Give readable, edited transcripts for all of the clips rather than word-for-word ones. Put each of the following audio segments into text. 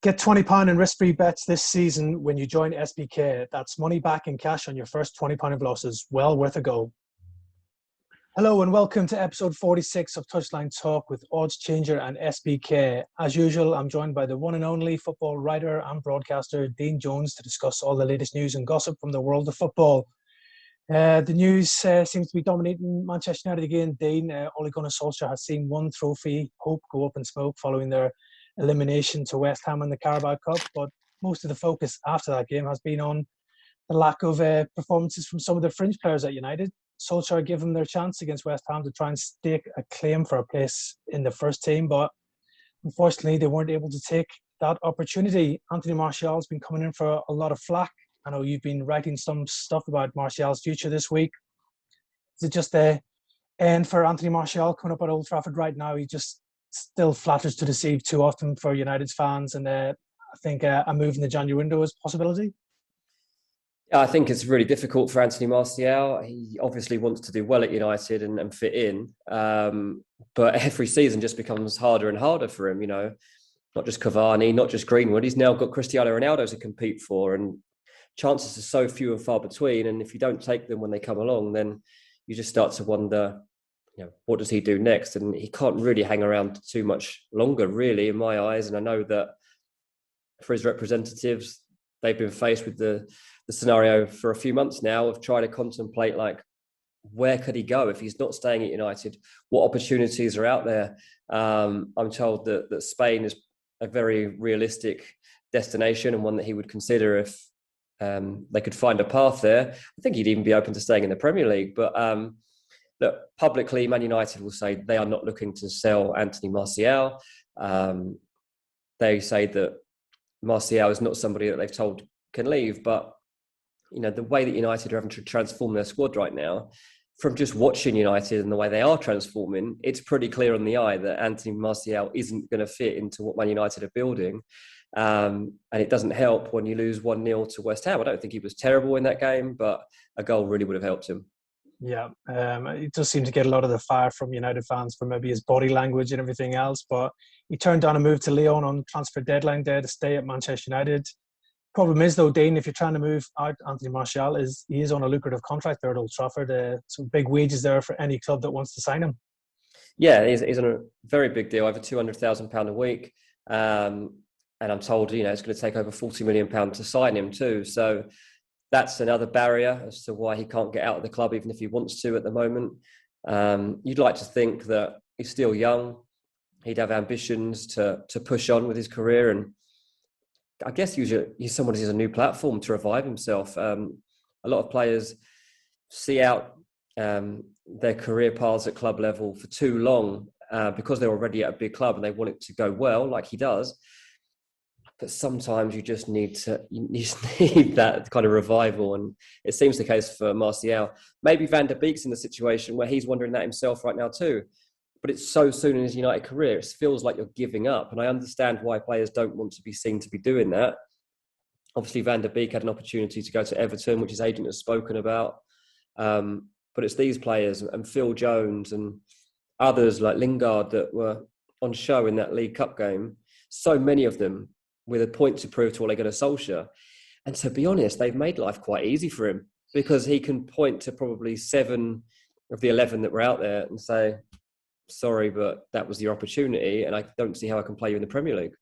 Get £20 in risk-free bets this season when you join SBK. That's money back in cash on your first £20 of losses. Well worth a go. Hello and welcome to episode 46 of Touchline Talk with Odds Changer and SBK. As usual, I'm joined by the one and only football writer and broadcaster, Dean Jones, to discuss all the latest news and gossip from the world of football. The news seems to be dominating Manchester United again. Dean, Ole Gunnar Solskjaer has seen one trophy hope go up in smoke following their elimination to West Ham in the Carabao Cup, but most of the focus after that game has been on the lack of performances from some of the fringe players at United. Solskjaer gave them their chance against West Ham to try and stake a claim for a place in the first team, but unfortunately they weren't able to take that opportunity. Anthony Martial's been coming in for a lot of flack. I know you've been writing some stuff about Martial's future this week. Is it just the end for Anthony Martial coming up at Old Trafford right now? He just still flatters to deceive too often for United's fans, and I think a move in the January window is a possibility. Yeah, I think it's really difficult for Anthony Martial. He obviously wants to do well at United and fit in, but every season just becomes harder and harder for him. You know, not just Cavani, not just Greenwood. He's now got Cristiano Ronaldo to compete for, and chances are so few and far between. And if you don't take them when they come along, then you just start to wonder, what does he do next? And he can't really hang around too much longer, really, in my eyes. And I know that for his representatives, they've been faced with the scenario for a few months now of trying to contemplate, where could he go if he's not staying at United? What opportunities are out there? I'm told that Spain is a very realistic destination and one that he would consider if they could find a path there. I think he'd even be open to staying in the Premier League. But look, publicly, Man United will say they are not looking to sell Anthony Martial. They say that Martial is not somebody that they've told can leave. But, the way that United are having to transform their squad right now, from just watching United and the way they are transforming, it's pretty clear on the eye that Anthony Martial isn't going to fit into what Man United are building. And it doesn't help when you lose 1-0 to West Ham. I don't think he was terrible in that game, but a goal really would have helped him. Yeah, he does seem to get a lot of the fire from United fans for maybe his body language and everything else, but he turned down a move to Lyon on transfer deadline day to stay at Manchester United. Problem is, though, Dean, if you're trying to move out Anthony Martial, he is on a lucrative contract there at Old Trafford. Some big wages there for any club that wants to sign him. Yeah, he's on a very big deal, over £200,000 a week. And I'm told, it's going to take over £40 million to sign him too. So that's another barrier as to why he can't get out of the club, even if he wants to at the moment. You'd like to think that he's still young. He'd have ambitions to push on with his career. And I guess he's someone who has a new platform to revive himself. A lot of players see out their career paths at club level for too long because they're already at a big club and they want it to go well, like he does. But sometimes you just need that kind of revival, and it seems the case for Martial. Maybe Van der Beek's in the situation where he's wondering that himself right now too. But it's so soon in his United career, it feels like you're giving up. And I understand why players don't want to be seen to be doing that. Obviously, Van der Beek had an opportunity to go to Everton, which his agent has spoken about. But it's these players and Phil Jones and others like Lingard that were on show in that League Cup game. So many of them with a point to prove to Ole Gunnar Solskjaer. And to be honest, they've made life quite easy for him because he can point to probably 7 of the 11 that were out there and say, sorry, but that was your opportunity and I don't see how I can play you in the Premier League.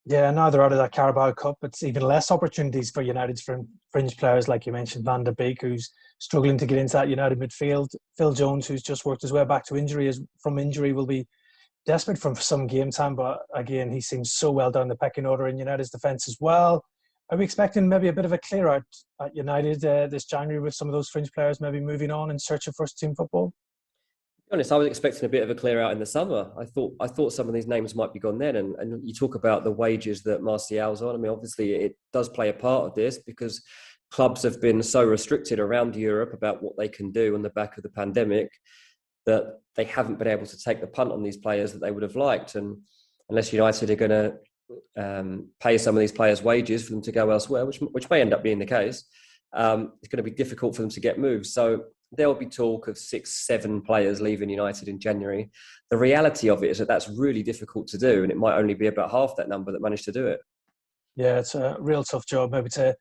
Yeah, now they're out of that Carabao Cup, it's even less opportunities for United's fringe players, like you mentioned, Van der Beek, who's struggling to get into that United midfield. Phil Jones, who's just worked his way back to injury, will be desperate for some game time, but again, he seems so well down the pecking order in United's defence as well. Are we expecting maybe a bit of a clear out at United this January with some of those fringe players maybe moving on in search of first team football? To be honest, I was expecting a bit of a clear out in the summer. I thought some of these names might be gone then, and you talk about the wages that Martial's on. I mean, obviously it does play a part of this because clubs have been so restricted around Europe about what they can do on the back of the pandemic that they haven't been able to take the punt on these players that they would have liked. And unless United are going to pay some of these players wages for them to go elsewhere, which may end up being the case, it's going to be difficult for them to get moved. So there'll be talk of 6-7 players leaving United in January. The reality of it is that that's really difficult to do, and it might only be about half that number that managed to do it. Yeah, it's a real tough job maybe to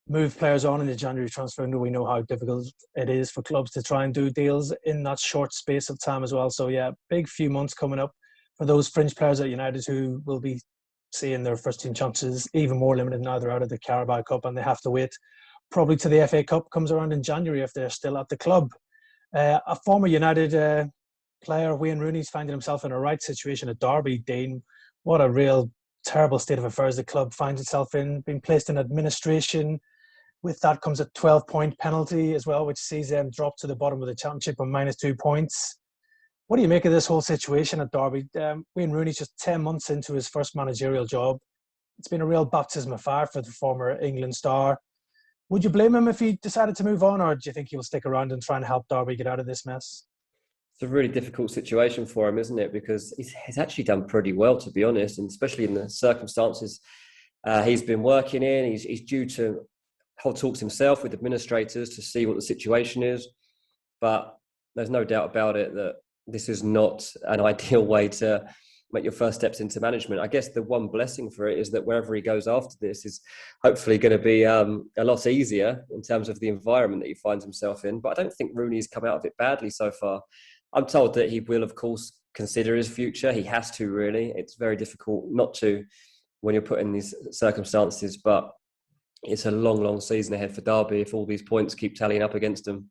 move players on in the January transfer window. We know how difficult it is for clubs to try and do deals in that short space of time as well. So yeah, big few months coming up for those fringe players at United who will be seeing their first team chances even more limited now they're out of the Carabao Cup and they have to wait probably till the FA Cup comes around in January if they're still at the club. A former United player, Wayne Rooney's finding himself in a right situation at Derby. Dean, what a real terrible state of affairs the club finds itself in, being placed in administration. With that comes a 12-point penalty as well, which sees them drop to the bottom of the championship on -2 points. What do you make of this whole situation at Derby? Wayne Rooney's just 10 months into his first managerial job. It's been a real baptism of fire for the former England star. Would you blame him if he decided to move on, or do you think he'll stick around and try and help Derby get out of this mess? It's a really difficult situation for him, isn't it? Because he's actually done pretty well, to be honest, and especially in the circumstances he's been working in. He's due to hold talks himself with administrators to see what the situation is. But there's no doubt about it that this is not an ideal way to make your first steps into management. I guess the one blessing for it is that wherever he goes after this is hopefully going to be a lot easier in terms of the environment that he finds himself in. But I don't think Rooney's come out of it badly so far. I'm told that he will, of course, consider his future. He has to, really. It's very difficult not to when you're put in these circumstances. But it's a long, long season ahead for Derby if all these points keep tallying up against them.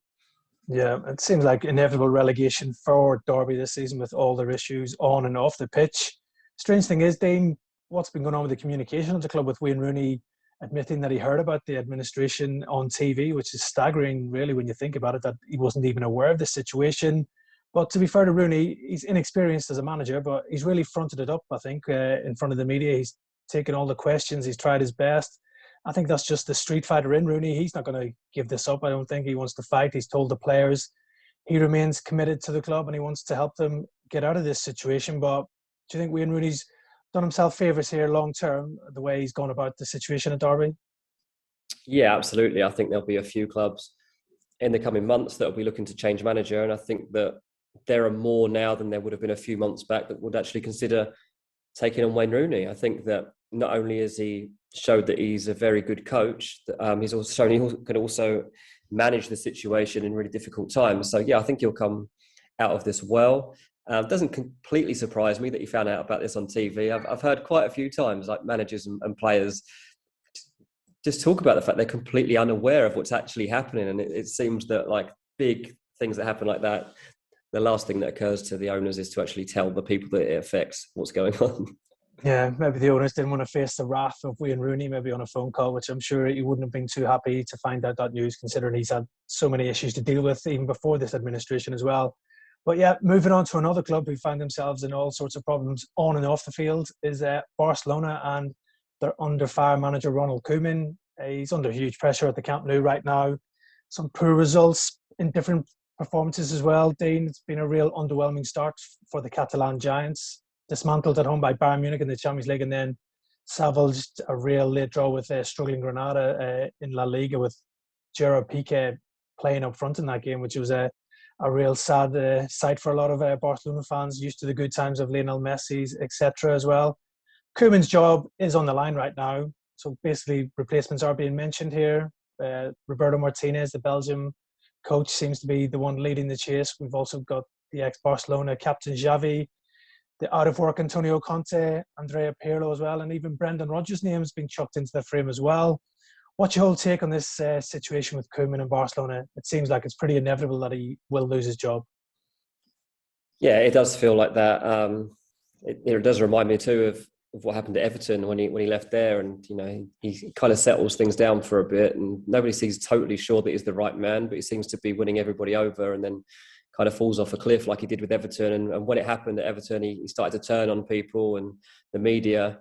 Yeah, it seems like inevitable relegation for Derby this season with all their issues on and off the pitch. Strange thing is, Dane, what's been going on with the communication of the club with Wayne Rooney admitting that he heard about the administration on TV, which is staggering, really, when you think about it, that he wasn't even aware of the situation. But to be fair to Rooney, he's inexperienced as a manager, but he's really fronted it up, I think, in front of the media. He's taken all the questions. He's tried his best. I think that's just the street fighter in Rooney. He's not going to give this up. I don't think he wants to fight. He's told the players he remains committed to the club and he wants to help them get out of this situation. But do you think Wayne Rooney's done himself favours here long term, the way he's gone about the situation at Derby? Yeah, absolutely. I think there'll be a few clubs in the coming months that will be looking to change manager. And I think that there are more now than there would have been a few months back that would actually consider taking on Wayne Rooney. I think that not only has he showed that he's a very good coach, he's also shown he can also manage the situation in really difficult times. So yeah, I think he'll come out of this well. Doesn't completely surprise me that he found out about this on TV. I've heard quite a few times like managers and players just talk about the fact they're completely unaware of what's actually happening. And it seems that like big things that happen like that, the last thing that occurs to the owners is to actually tell the people that it affects what's going on. Yeah, maybe the owners didn't want to face the wrath of Wayne Rooney, maybe on a phone call, which I'm sure he wouldn't have been too happy to find out that news, considering he's had so many issues to deal with even before this administration as well. But yeah, moving on to another club who find themselves in all sorts of problems on and off the field is Barcelona and their under fire manager Ronald Koeman. He's under huge pressure at the Camp Nou right now. Some poor results in different performances as well. Dean, it's been a real underwhelming start for the Catalan Giants. Dismantled at home by Bayern Munich in the Champions League, and then salvaged a real late draw with struggling Granada in La Liga, with Gerard Piqué playing up front in that game, which was a real sad sight for a lot of Barcelona fans used to the good times of Lionel Messi's, etc. as well. Koeman's job is on the line right now, so basically replacements are being mentioned here. Roberto Martinez, the Belgium coach, seems to be the one leading the chase. We've also got the ex-Barcelona captain Xavi, the out-of-work Antonio Conte, Andrea Pirlo as well, and even Brendan Rodgers' name has been chucked into the frame as well. What's your whole take on this situation with Koeman and Barcelona? It seems like it's pretty inevitable that he will lose his job. Yeah, it does feel like that. It does remind me too of what happened at Everton when he left there, and you know he kind of settles things down for a bit, and nobody seems totally sure that he's the right man, but he seems to be winning everybody over, and then kind of falls off a cliff like he did with Everton. And when it happened at Everton, he started to turn on people and the media.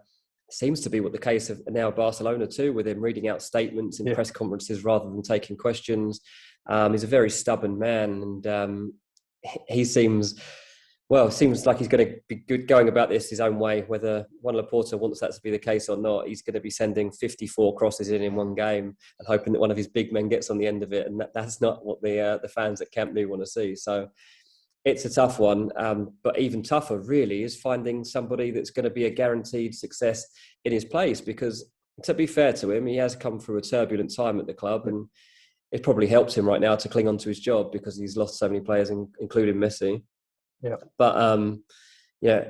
Seems to be what the case of now Barcelona too, with him reading out statements in press conferences rather than taking questions. He's a very stubborn man, and he seems like he's going to be good going about this his own way. Whether Juan Laporta wants that to be the case or not, he's going to be sending 54 crosses in one game and hoping that one of his big men gets on the end of it. And that's not what the fans at Camp Nou want to see. So it's a tough one. But even tougher, really, is finding somebody that's going to be a guaranteed success in his place, because to be fair to him, he has come through a turbulent time at the club, and it probably helps him right now to cling on to his job because he's lost so many players, including Messi. Yeah. But yeah,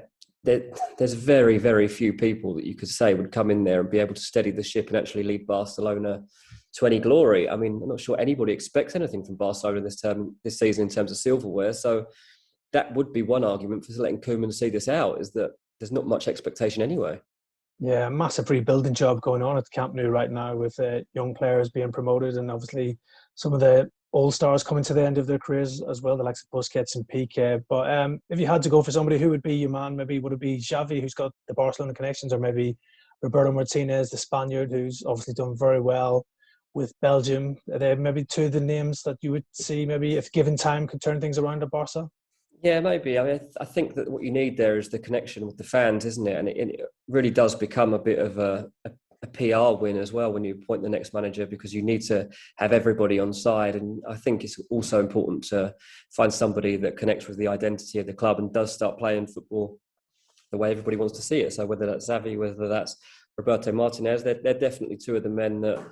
there's very, very few people that you could say would come in there and be able to steady the ship and actually lead Barcelona to any glory. I mean, I'm not sure anybody expects anything from Barcelona this season in terms of silverware. So that would be one argument for letting Koeman see this out, is that there's not much expectation anyway. Yeah, massive rebuilding job going on at Camp Nou right now with young players being promoted, and obviously some of the old stars coming to the end of their careers as well, the likes of Busquets and Piqué. But if you had to go for somebody, who would be your man? Maybe would it be Xavi, who's got the Barcelona connections, or maybe Roberto Martinez, the Spaniard, who's obviously done very well with Belgium? Are they maybe two of the names that you would see, maybe if given time, could turn things around at Barca? Yeah, maybe. I mean, I think that what you need there is the connection with the fans, isn't it? And it really does become a bit of a PR win as well when you appoint the next manager, because you need to have everybody on side. And I think it's also important to find somebody that connects with the identity of the club and does start playing football the way everybody wants to see it. So whether that's Xavi, whether that's Roberto Martinez, they're definitely two of the men that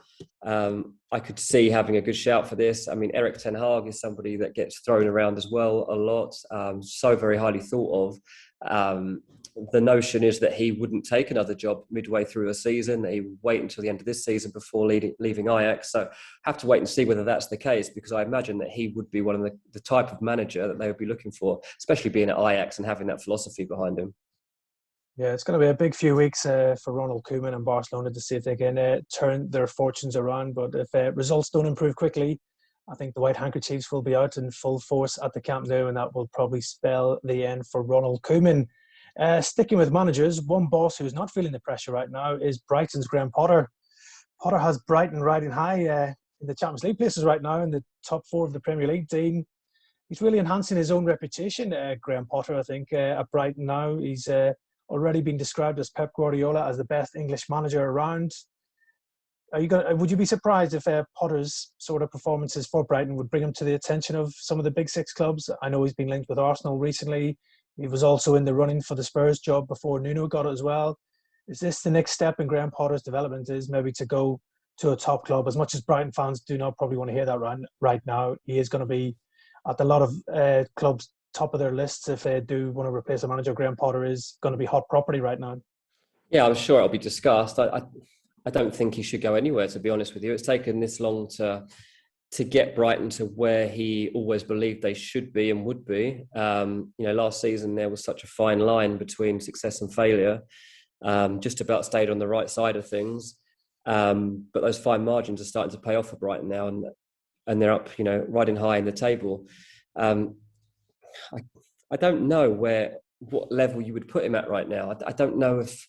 I could see having a good shout for this. I mean, Erik ten Hag is somebody that gets thrown around as well a lot, so very highly thought of. The notion is that he wouldn't take another job midway through a season, that he would wait until the end of this season before leaving Ajax. So have to wait and see whether that's the case, because I imagine that he would be one of the type of manager that they would be looking for, especially being at Ajax and having that philosophy behind him. Yeah, it's going to be a big few weeks for Ronald Koeman and Barcelona to see if they can turn their fortunes around. But if results don't improve quickly, I think the White Handkerchiefs will be out in full force at the Camp Nou, and that will probably spell the end for Ronald Koeman. Sticking with managers, one boss who's not feeling the pressure right now is Brighton's Graham Potter. Potter has Brighton riding high in the Champions League places right now, in the top four of the Premier League. Dean, he's really enhancing his own reputation, Graham Potter, I think, at Brighton now. He's already been described as Pep Guardiola as the best English manager around. Would you be surprised if Potter's sort of performances for Brighton would bring him to the attention of some of the big six clubs? I know he's been linked with Arsenal recently. He was also in the running for the Spurs job before Nuno got it as well. Is this the next step in Graham Potter's development, is maybe to go to a top club? As much as Brighton fans do not probably want to hear that right now, he is going to be at a lot of clubs' top of their lists if they do want to replace a manager. Graham Potter is going to be hot property right now. Yeah, I'm sure it'll be discussed. I don't think he should go anywhere, to be honest with you. It's taken this long to get Brighton to where he always believed they should be and would be. Last season there was such a fine line between success and failure. Just about stayed on the right side of things. But those fine margins are starting to pay off for Brighton now, and they're up, riding high in the table. I don't know what level you would put him at right now. I don't know if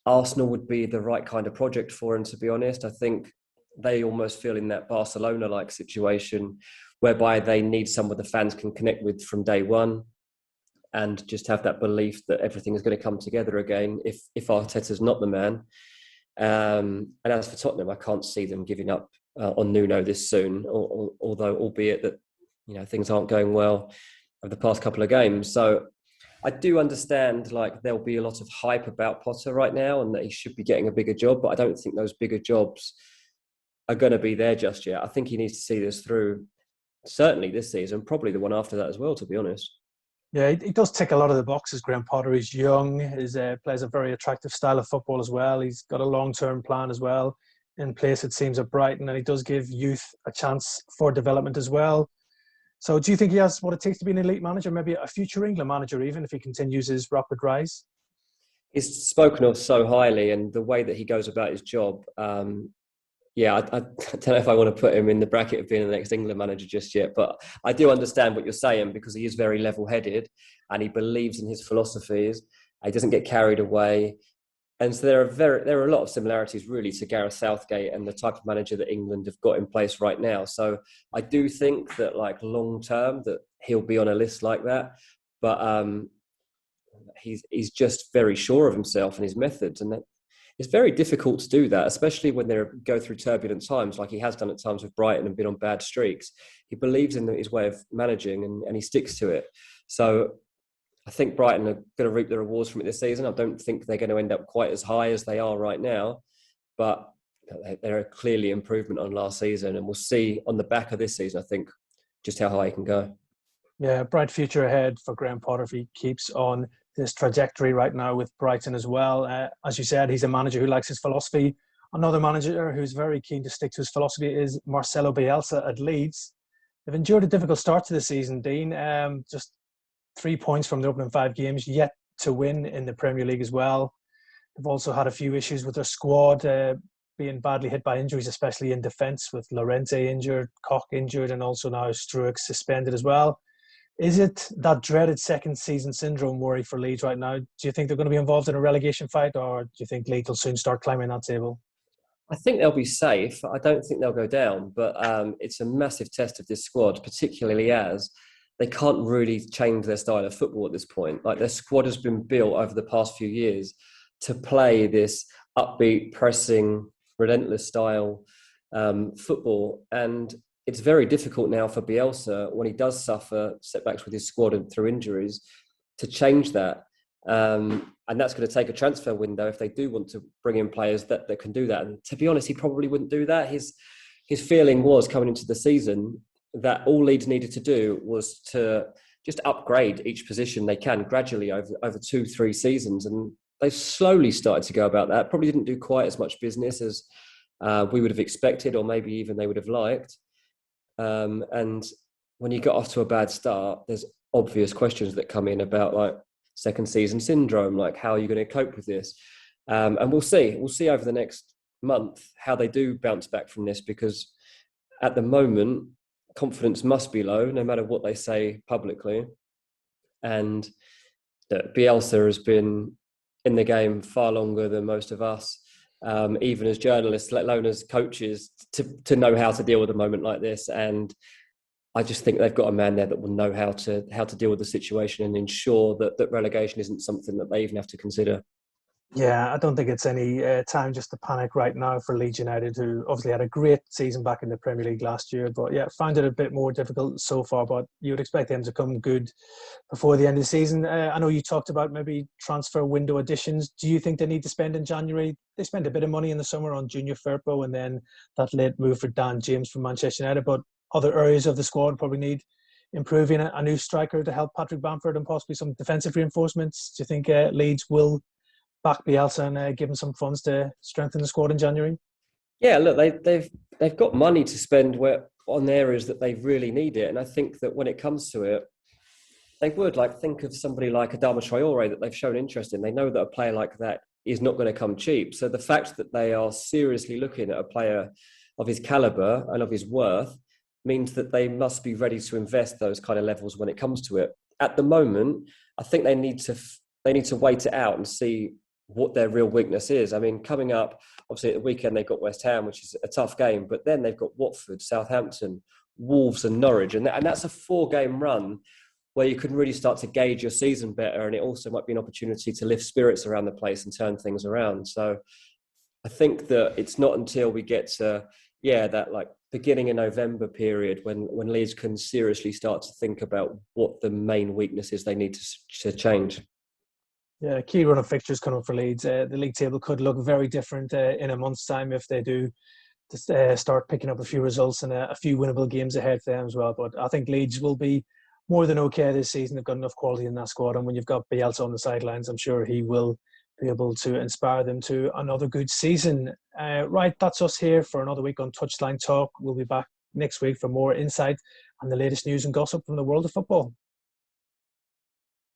Arsenal would be the right kind of project for him, to be honest. I think they almost feel in that Barcelona-like situation whereby they need someone the fans can connect with from day one and just have that belief that everything is going to come together again if Arteta's not the man. And as for Tottenham, I can't see them giving up on Nuno this soon, although albeit that things aren't going well over the past couple of games. So I do understand there'll be a lot of hype about Potter right now and that he should be getting a bigger job, but I don't think those bigger jobs are going to be there just yet. I think he needs to see this through, certainly this season, probably the one after that as well, to be honest. Yeah, he does tick a lot of the boxes, Graham Potter. He's young, he plays a very attractive style of football as well. He's got a long-term plan as well in place, it seems, at Brighton, and he does give youth a chance for development as well. So do you think he has what it takes to be an elite manager, maybe a future England manager, even if he continues his rapid rise? He's spoken of so highly, and the way that he goes about his job, I don't know if I want to put him in the bracket of being the next England manager just yet, but I do understand what you're saying, because he is very level-headed and he believes in his philosophies. He doesn't get carried away. And so there are a lot of similarities really to Gareth Southgate and the type of manager that England have got in place right now. So I do think that long term that he'll be on a list like that. But he's just very sure of himself and his methods, and that it's very difficult to do that, especially when they go through turbulent times, like he has done at times with Brighton and been on bad streaks. He believes in his way of managing and he sticks to it. So I think Brighton are going to reap the rewards from it this season. I don't think they're going to end up quite as high as they are right now. but they're a clearly improvement on last season, and we'll see on the back of this season, I think, just how high he can go. Yeah, bright future ahead for Graham Potter if he keeps on this trajectory right now with Brighton as well. As you said, he's a manager who likes his philosophy. Another manager who's very keen to stick to his philosophy is Marcelo Bielsa at Leeds. They've endured a difficult start to the season, Dean. Just 3 points from the opening 5 games, yet to win in the Premier League as well. They've also had a few issues with their squad, being badly hit by injuries, especially in defence, with Llorente injured, Koch injured, and also now Struijk suspended as well. Is it that dreaded second season syndrome worry for Leeds right now? Do you think they're going to be involved in a relegation fight, or do you think Leeds will soon start climbing that table? I think they'll be safe. I don't think they'll go down, but it's a massive test of this squad, particularly as they can't really change their style of football at this point. Like, their squad has been built over the past few years to play this upbeat, pressing, relentless style football, and it's very difficult now for Bielsa, when he does suffer setbacks with his squad and through injuries, to change that. And that's going to take a transfer window if they do want to bring in players that can do that. And to be honest, he probably wouldn't do that. His feeling was, coming into the season, that all Leeds needed to do was to just upgrade each position they can gradually over 2-3 seasons. And they've slowly started to go about that. Probably didn't do quite as much business as we would have expected, or maybe even they would have liked. And when you get off to a bad start, there's obvious questions that come in about, like, second season syndrome, like, how are you going to cope with this? And we'll see over the next month how they do bounce back from this, because at the moment, confidence must be low, no matter what they say publicly. And Bielsa has been in the game far longer than most of us, even as journalists, let alone as coaches, to know how to deal with a moment like this. And I just think they've got a man there that will know how to deal with the situation and ensure that relegation isn't something that they even have to consider. Yeah, I don't think it's any time just to panic right now for Leeds United, who obviously had a great season back in the Premier League last year. But yeah, found it a bit more difficult so far. But you would expect them to come good before the end of the season. I know you talked about maybe transfer window additions. Do you think they need to spend in January? They spent a bit of money in the summer on Junior Firpo, and then that late move for Dan James from Manchester United. But other areas of the squad probably need improving. A new striker to help Patrick Bamford, and possibly some defensive reinforcements. Do you think Leeds will back Bielsa and give him some funds to strengthen the squad in January? Yeah, look, they've got money to spend on areas that they really need it, and I think that when it comes to it, they would think of somebody like Adama Traore that they've shown interest in. They know that a player like that is not going to come cheap. So the fact that they are seriously looking at a player of his caliber and of his worth means that they must be ready to invest those kind of levels when it comes to it. At the moment, I think they need to wait it out and see what their real weakness is. I mean, coming up, obviously at the weekend they've got West Ham, which is a tough game, but then they've got Watford, Southampton, Wolves and Norwich, and that's a 4-game run where you can really start to gauge your season better, and it also might be an opportunity to lift spirits around the place and turn things around. So I think that it's not until we get to that beginning of November period when Leeds can seriously start to think about what the main weaknesses they need to change. Yeah, key run of fixtures coming for Leeds. The league table could look very different in a month's time if they do start picking up a few results and a few winnable games ahead for them as well. But I think Leeds will be more than okay this season. They've got enough quality in that squad, and when you've got Bielsa on the sidelines, I'm sure he will be able to inspire them to another good season. Right, that's us here for another week on Touchline Talk. We'll be back next week for more insight and the latest news and gossip from the world of football.